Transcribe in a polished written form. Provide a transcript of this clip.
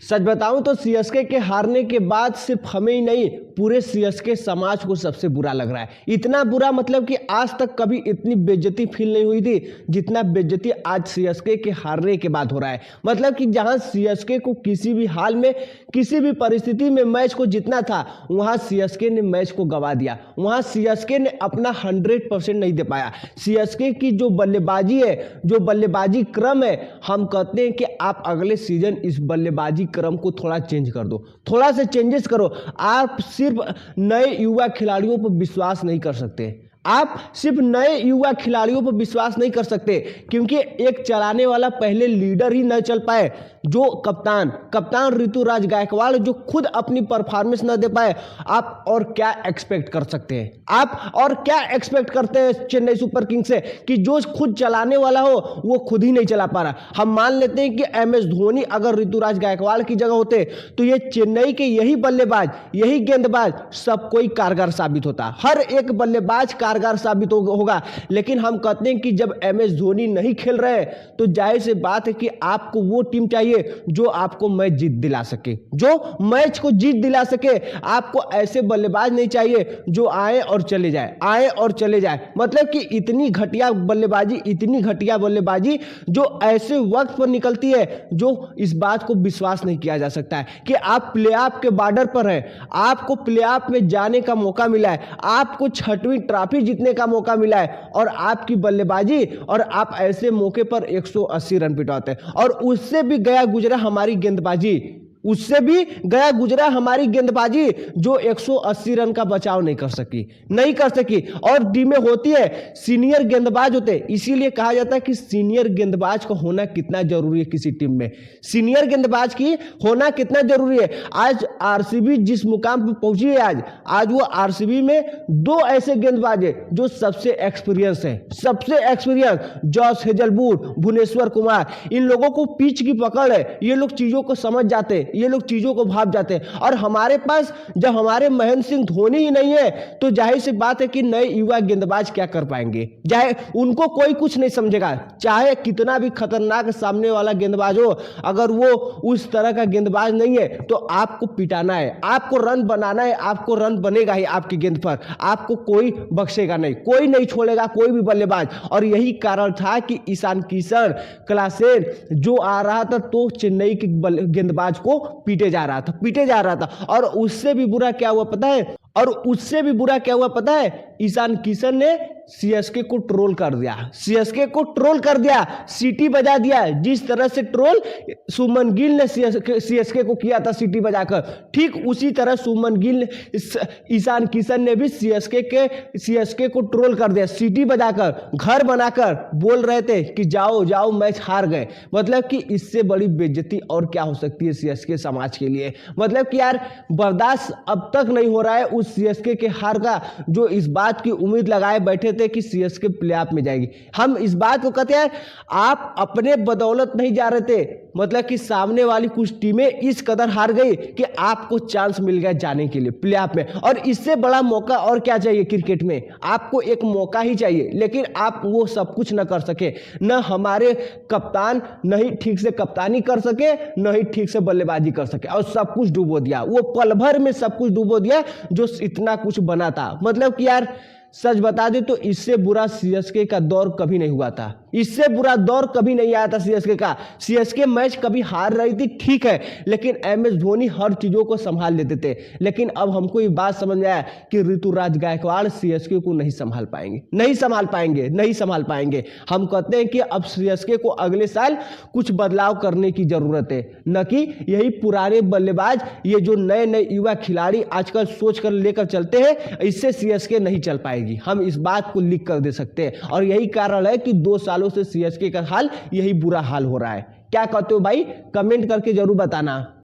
सच बताऊं तो सीएसके के हारने के बाद सिर्फ हमें ही नहीं, पूरे सीएसके समाज को सबसे बुरा लग रहा है। इतना बुरा मतलब कि आज तक कभी इतनी बेइज्जती फील नहीं हुई थी जितना बेइज्जती आज सीएसके के हारने के बाद हो रहा है। मतलब कि जहां सीएसके को किसी भी हाल में, किसी भी परिस्थिति में मैच को जीतना था, वहां सीएसके ने मैच को गंवा दिया। वहां सीएसके ने अपना 100% नहीं दे पाया। सीएसके की जो बल्लेबाजी है, जो बल्लेबाजी क्रम है, हम कहते हैं कि आप अगले सीजन इस बल्लेबाजी क्रम को थोड़ा चेंज कर दो, थोड़ा सा चेंजेस करो। आप सिर्फ नए युवा खिलाड़ियों पर विश्वास नहीं कर सकते, आप सिर्फ नए युवा खिलाड़ियों पर विश्वास नहीं कर सकते, क्योंकि एक चलाने वाला पहले लीडर ही न चल पाए, जो कप्तान ऋतुराज गायकवाड़ जो खुद अपनी परफॉर्मेंस न दे पाए, आप और क्या एक्सपेक्ट कर सकते हैं? आप और क्या एक्सपेक्ट करते हैं चेन्नई सुपर किंग्स से कि जो खुद चलाने वाला हो वो खुद ही नहीं चला पा रहा? हम मान लेते हैं कि MS धोनी अगर ऋतुराज गायकवाड़ की जगह होते तो ये चेन्नई के यही बल्लेबाज, यही गेंदबाज सब कोई कारगर साबित होता, हर एक बल्लेबाज कारगर साबित होगा। लेकिन हम कहते हैं कि जब MS धोनी नहीं खेल रहे तो जाहिर सी बात है कि आपको वो टीम चाहिए जो आपको मैच जीत दिला सके, जो मैच को जीत दिला सके। आपको ऐसे बल्लेबाज नहीं चाहिए जो आए और चले जाए, आए और चले जाए। मतलब कि इतनी घटिया बल्लेबाजी जो ऐसे वक्त पर निकलती है जो इस बात को विश्वास नहीं किया जा सकता है कि आप प्लेऑफ के बॉर्डर पर हैं, आपको प्लेऑफ में जाने का मौका मिला है, आपको 6वीं ट्रॉफी जीतने का मौका मिला है, और आपकी बल्लेबाजी, और आप ऐसे मौके पर 180 रन पिटवाते हैं। और उससे भी गया गुजरा हमारी गेंदबाजी, उससे भी गया गुजरा हमारी गेंदबाजी जो 180 रन का बचाव नहीं कर सकी। और टीम में होती है सीनियर गेंदबाज होते हैं, इसीलिए कहा जाता है कि सीनियर गेंदबाज का होना कितना जरूरी है किसी टीम में, सीनियर गेंदबाज की होना कितना जरूरी है। आज आरसीबी जिस मुकाम पर पहुंची है, आज वो आरसीबी में 2 ऐसे गेंदबाज है जो सबसे experience Josh Hazlewood, Bhuvneshwar Kumar. इन लोगों को पिच की पकड़ है, ये लोग चीजों को समझ जाते हैं, ये लोग चीजों को भाप जाते हैं। और हमारे पास जब हमारे महेंद्र सिंह धोनी ही नहीं है तो जाहिर सी बात है कि नए युवा गेंदबाज क्या कर पाएंगे? चाहे उनको कोई कुछ नहीं समझेगा, चाहे कितना भी खतरनाक सामने वाला गेंदबाज हो, अगर वो उस तरह का गेंदबाज नहीं है तो आपको पिटाना है, आपको रन बनाना है, आपको रन बनेगा ही आपकी गेंद पर, आपको कोई बख्शेगा नहीं, कोई नहीं छोड़ेगा कोई भी बल्लेबाज। और यही कारण था कि ईशान किशन, क्लासेन जो आ रहा था तो चेन्नई के गेंदबाज को पीटे जा रहा था। और उससे भी बुरा क्या हुआ पता है? ईशान किशन ने सीएसके को ट्रोल कर दिया, सीटी बजा दिया। जिस तरह से ट्रोल सुमन गिल ने सीएसके को किया था सीटी बजाकर, ठीक उसी तरह सुमन गिल ने, ईशान किशन ने भी सीएसके को ट्रोल कर दिया, सीटी बजाकर, घर बनाकर बोल रहे थे कि जाओ मैच हार गए। मतलब कि इससे बड़ी बेइज्जती और क्या हो सकती है सीएसके समाज के लिए? मतलब कि यार बर्दाश्त अब तक नहीं हो रहा है उस सीएसके के हार का, जो इस बात की उम्मीद लगाए बैठे थे कि सीएसके प्लेऑफ में जाएगी। हम इस बात को कहते हैं, आप अपने बदौलत नहीं जा रहे थे, मतलब कि सामने वाली कुछ टीमें इस कदर हार गई कि आपको चांस मिल गया जाने के लिए प्लेऑफ में। और इससे बड़ा मौका और क्या चाहिए क्रिकेट में? आपको एक मौका ही चाहिए, लेकिन आप वो सब कुछ न कर सके। न हमारे कप्तान नहीं ठीक से कप्तानी कर सके, न ही ठीक से बल्लेबाजी कर सके, और सब कुछ डुबो दिया, वो पल भर में सब कुछ डुबो दिया जो इतना कुछ बना था। मतलब कि यार सच बता दे तो इससे बुरा सीएसके का दौर कभी नहीं हुआ था, इससे बुरा दौर कभी नहीं आया था सीएसके का। सीएसके मैच कभी हार रही थी ठीक है, लेकिन MS धोनी हर चीजों को संभाल लेते थे। लेकिन अब हमको ये बात समझ में आया कि ऋतुराज गायकवाड़ सीएसके को नहीं संभाल पाएंगे। हम कहते हैं कि अब सीएसके को अगले साल कुछ बदलाव करने की जरूरत है, न कि यही पुराने बल्लेबाज, ये जो नए युवा खिलाड़ी आजकल सोच कर लेकर चलते हैं, इससे सीएसके नहीं चल पाएगी। हम इस बात को लिख कर दे सकते हैं। और यही कारण है कि 2 सालों से सीएसके का हाल, यही बुरा हाल हो रहा है। क्या कहते हो भाई? कमेंट करके जरूर बताना।